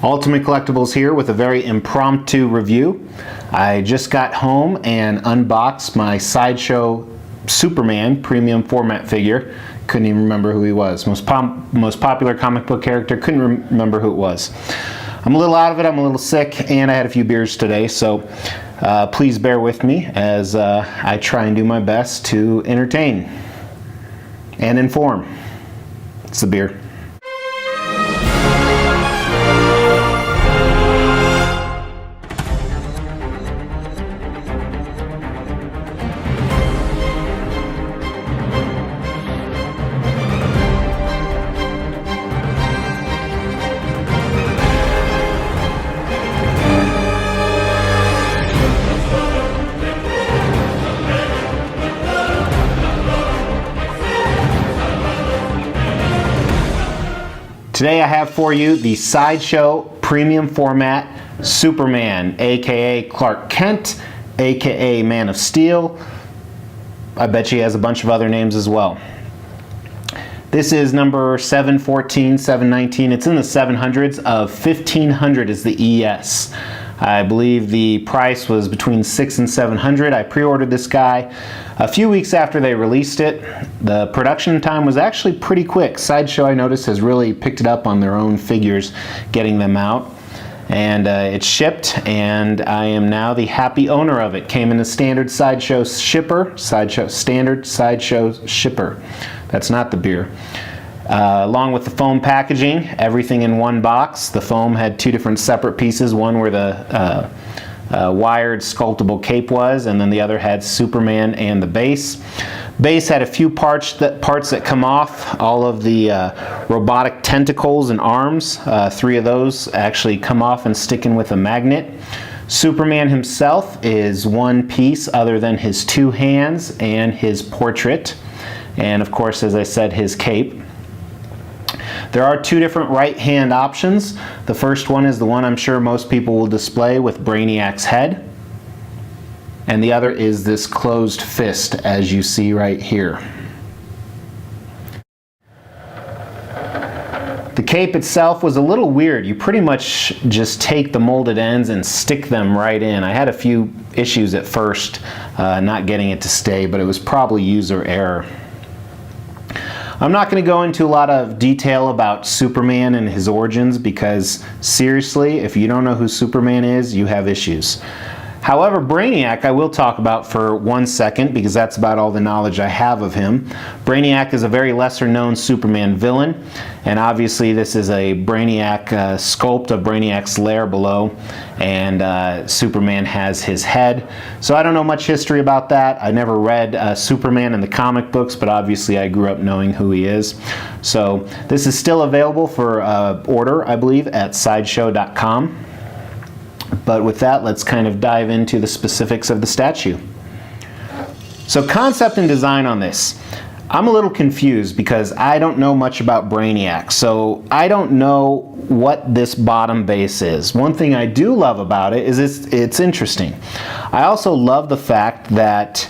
Ultimate Collectibles here with a very impromptu review. I just got home and unboxed my Sideshow Superman premium format figure. Couldn't even remember who he was. Most popular comic book character, couldn't remember who it was. I'm a little out of it, I'm a little sick, and I had a few beers today, so please bear with me as I try and do my best to entertain and inform. It's the beer. Today I have for you the Sideshow Premium Format Superman, aka Clark Kent, aka Man of Steel. I bet he has a bunch of other names as well. This is number 714, 719. It's in the 700s. Of 1500 is the ES. I believe the price was between $600 and $700. I pre-ordered this guy a few weeks after they released it. The production time was actually pretty quick. Sideshow, I noticed, has really picked it up on their own figures, getting them out. And it's shipped, and I am now the happy owner of it. Came in a standard Sideshow shipper, standard Sideshow shipper. That's not the beer. Along with the foam packaging, everything in one box. The foam had two different separate pieces, one where the wired sculptable cape was, and then the other had Superman and the base. Base had a few parts that come off. All of the robotic tentacles and arms, 3 of those actually come off and stick in with a magnet. Superman himself is one piece other than his 2 hands and his portrait, and of course, as I said, his cape. There are 2 different right-hand options. The first one is the one I'm sure most people will display with Brainiac's head. And the other is this closed fist, as you see right here. The cape itself was a little weird. You pretty much just take the molded ends and stick them right in. I had a few issues at first not getting it to stay, but it was probably user error. I'm not going to go into a lot of detail about Superman and his origins because, seriously, if you don't know who Superman is, you have issues. However, Brainiac I will talk about for 1 second because that's about all the knowledge I have of him. Brainiac is a very lesser known Superman villain, and obviously this is a Brainiac sculpt of Brainiac's lair below, and Superman has his head. So I don't know much history about that. I never read Superman in the comic books, but obviously I grew up knowing who he is. So this is still available for order, I believe, at sideshow.com. But with that, let's kind of dive into the specifics of the statue. So concept and design on this. I'm a little confused because I don't know much about Brainiac, so I don't know what this bottom base is. One thing I do love about it is it's interesting. I also love the fact that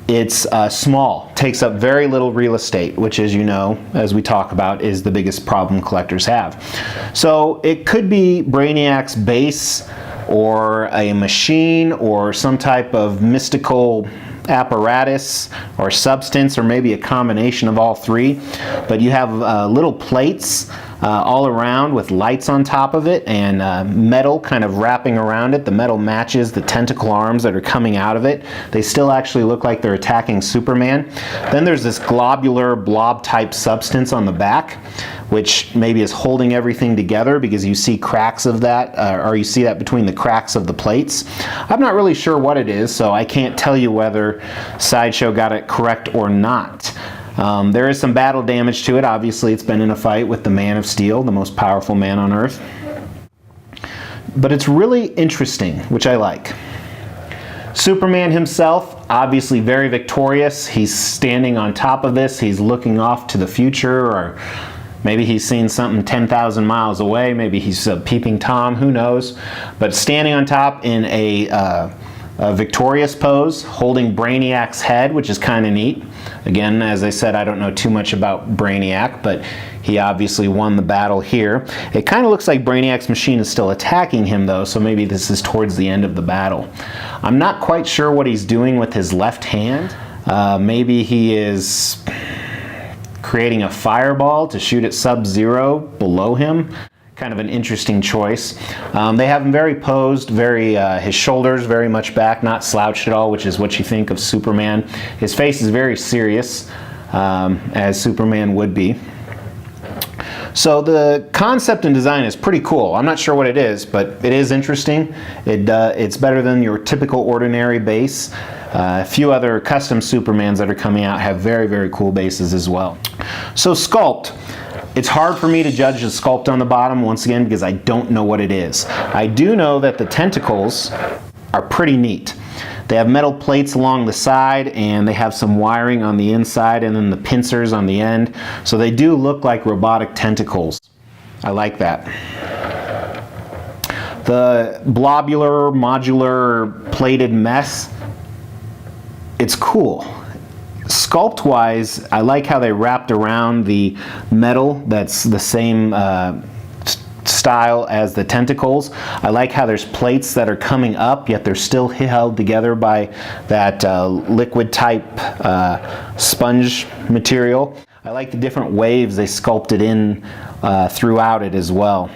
it's small, takes up very little real estate, which, as you know, as we talk about, is the biggest problem collectors have. So it could be Brainiac's base, or a machine, or some type of mystical apparatus or substance, or maybe a combination of all 3. But you have little plates all around with lights on top of it, and metal kind of wrapping around it. The metal matches the tentacle arms that are coming out of it. They still actually look like they're attacking Superman. Then there's this globular blob type substance on the back, which maybe is holding everything together because you see cracks of that, or you see that between the cracks of the plates. I'm not really sure what it is, so I can't tell you whether Sideshow got it correct or not. There is some battle damage to it. Obviously, it's been in a fight with the Man of Steel, the most powerful man on Earth. But it's really interesting, which I like. Superman himself, obviously very victorious. He's standing on top of this. He's looking off to the future, or maybe he's seen something 10,000 miles away. Maybe he's a peeping Tom, who knows. But standing on top in a victorious pose, holding Brainiac's head, which is kind of neat. Again, as I said, I don't know too much about Brainiac, but He obviously won the battle here. It kind of looks like Brainiac's machine is still attacking him though, so maybe this is towards the end of the battle. I'm not quite sure what he's doing with his left hand. Maybe he is creating a fireball to shoot at Sub-Zero below him. Kind of an interesting choice. They have him very posed, his shoulders very much back, not slouched at all, which is what you think of Superman. His face is very serious, as Superman would be. So the concept and design is pretty cool. I'm not sure what it is, but it is interesting. It's better than your typical ordinary base. A few other custom Supermans that are coming out have very, very cool bases as well. So Sculpt. It's hard for me to judge the sculpt on the bottom, once again, because I don't know what it is. I do know that the tentacles are pretty neat. They have metal plates along the side, and they have some wiring on the inside, and then the pincers on the end. So they do look like robotic tentacles. I like that. The blobular, modular, plated mess, it's cool. Sculpt-wise, I like how they wrapped around the metal that's the same style as the tentacles. I like how there's plates that are coming up, yet they're still held together by that liquid type sponge material. I like the different waves they sculpted in throughout it as well.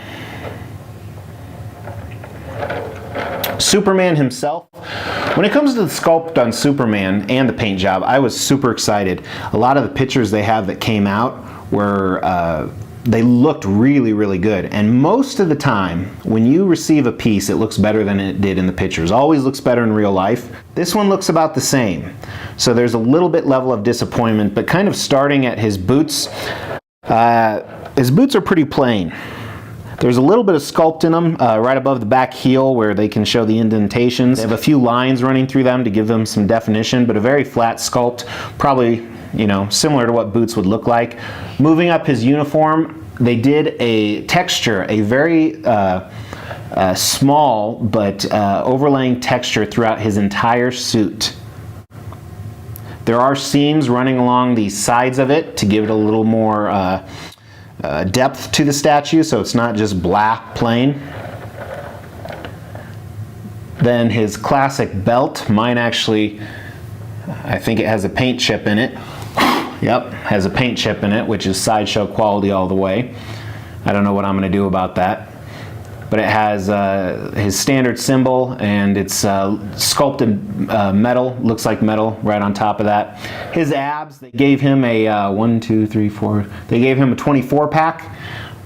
Superman himself, when it comes to the sculpt on Superman and the paint job, I was super excited. A lot of the pictures they have that came out were, they looked really, really good. And most of the time, when you receive a piece, it looks better than it did in the pictures. Always looks better in real life. This one looks about the same. So there's a little bit level of disappointment, but kind of starting at his boots are pretty plain. There's a little bit of sculpt in them right above the back heel where they can show the indentations. They have a few lines running through them to give them some definition, but a very flat sculpt, probably, you know, similar to what boots would look like. Moving up his uniform, they did a texture, a very small but overlaying texture throughout his entire suit. There are seams running along the sides of it to give it a little more depth to the statue, so it's not just black plain. Then his classic belt, mine actually, I think it has a paint chip in it. Yep, has a paint chip in it, which is Sideshow quality all the way. I don't know what I'm going to do about that. But it has his standard symbol, and it's sculpted metal, looks like metal right on top of that. His abs, they gave him a they gave him a 24 pack,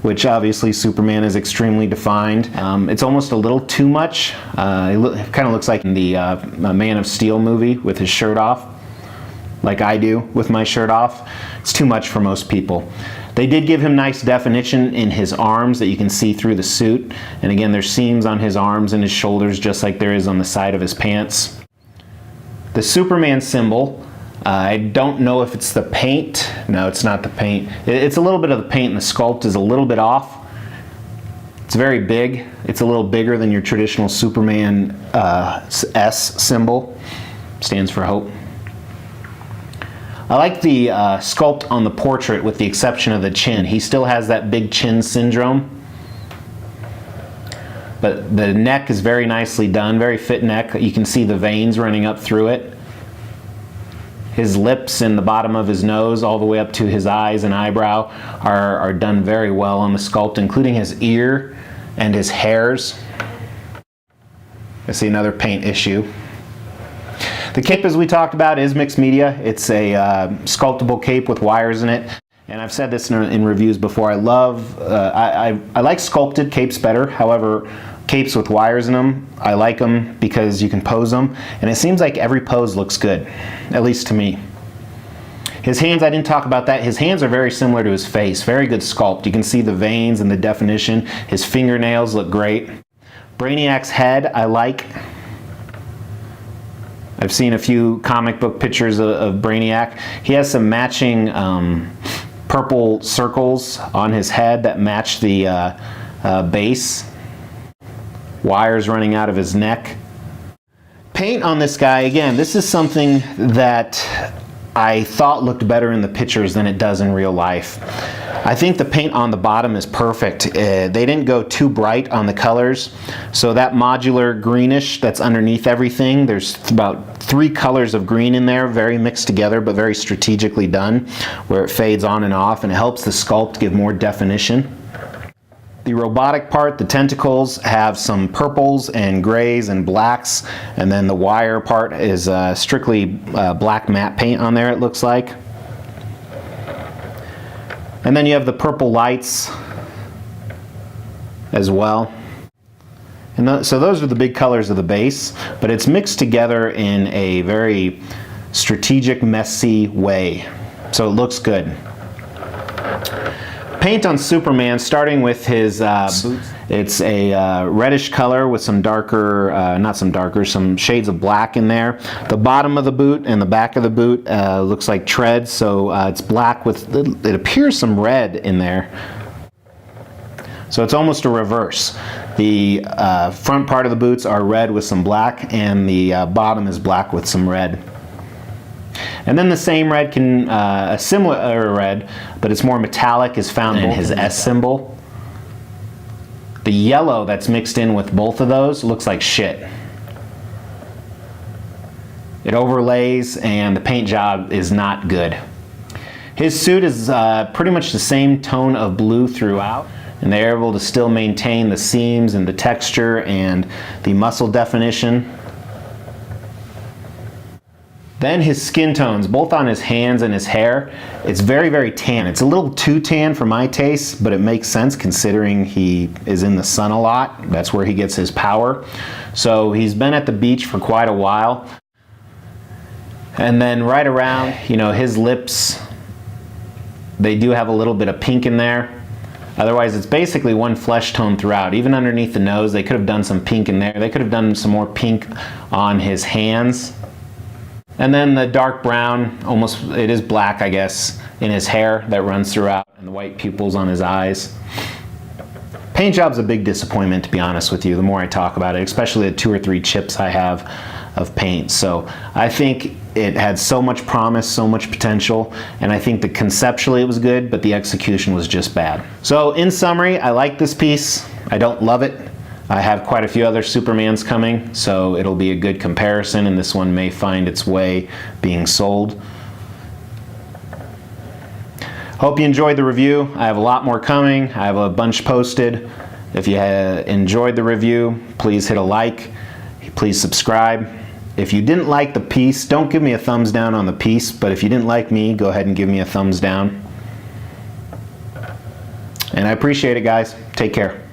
which obviously Superman is extremely defined. It's almost a little too much. It kind of looks like in the Man of Steel movie with his shirt off, like I do with my shirt off. It's too much for most people. They did give him nice definition in his arms that you can see through the suit. And again, there's seams on his arms and his shoulders just like there is on the side of his pants. The Superman symbol, I don't know if it's the paint. No, it's not the paint. It's a little bit of the paint, and the sculpt is a little bit off. It's very big. It's a little bigger than your traditional Superman S symbol. Stands for hope. I like the sculpt on the portrait with the exception of the chin. He still has that big chin syndrome. But the neck is very nicely done, very fit neck. You can see the veins running up through it. His lips and the bottom of his nose all the way up to his eyes and eyebrow are done very well on the sculpt, including his ear and his hairs. I see another paint issue. The cape, as we talked about, is mixed media. It's a sculptable cape with wires in it. And I've said this in reviews before. I like sculpted capes better. However, capes with wires in them, I like them because you can pose them. And it seems like every pose looks good, at least to me. His hands, I didn't talk about that. His hands are very similar to his face. Very good sculpt. You can see the veins and the definition. His fingernails look great. Brainiac's head, I like. I've seen a few comic book pictures of Brainiac. He has some matching purple circles on his head that match the base. Wires running out of his neck. Paint on this guy, again, this is something that I thought looked better in the pictures than it does in real life. I think the paint on the bottom is perfect. They didn't go too bright on the colors, so that modular greenish that's underneath everything, there's about 3 colors of green in there, very mixed together but very strategically done, where it fades on and off, and it helps the sculpt give more definition. The robotic part, the tentacles, have some purples and grays and blacks, and then the wire part is strictly black matte paint on there, it looks like. And then you have the purple lights as well. And so those are the big colors of the base, but it's mixed together in a very strategic, messy way. So it looks good. Paint on Superman, starting with his it's a reddish color with some darker, some shades of black in there. The bottom of the boot and the back of the boot looks like treads, so it's black with, it appears some red in there. So it's almost a reverse. The front part of the boots are red with some black, and the bottom is black with some red. And then the same red can, a similar red, but it's more metallic, is found in his S symbol. The yellow that's mixed in with both of those looks like shit. It overlays and the paint job is not good. His suit is pretty much the same tone of blue throughout, and they're able to still maintain the seams and the texture and the muscle definition. Then his skin tones, both on his hands and his hair, it's very, very tan. It's a little too tan for my taste, but it makes sense considering he is in the sun a lot. That's where he gets his power. So he's been at the beach for quite a while. And then right around, you know, his lips, they do have a little bit of pink in there. Otherwise, it's basically one flesh tone throughout. Even underneath the nose, they could have done some pink in there. They could have done some more pink on his hands. And then the dark brown, almost, it is black, I guess, in his hair that runs throughout, and the white pupils on his eyes. Paint job's a big disappointment, to be honest with you, the more I talk about it, especially the 2 or 3 chips I have of paint. So I think it had so much promise, so much potential, and I think that conceptually it was good, but the execution was just bad. So in summary, I like this piece. I don't love it. I have quite a few other Supermans coming, so it'll be a good comparison, and this one may find its way being sold. Hope you enjoyed the review. I have a lot more coming. I have a bunch posted. If you enjoyed the review, please hit a like. Please subscribe. If you didn't like the piece, don't give me a thumbs down on the piece, but if you didn't like me, go ahead and give me a thumbs down. And I appreciate it, guys. Take care.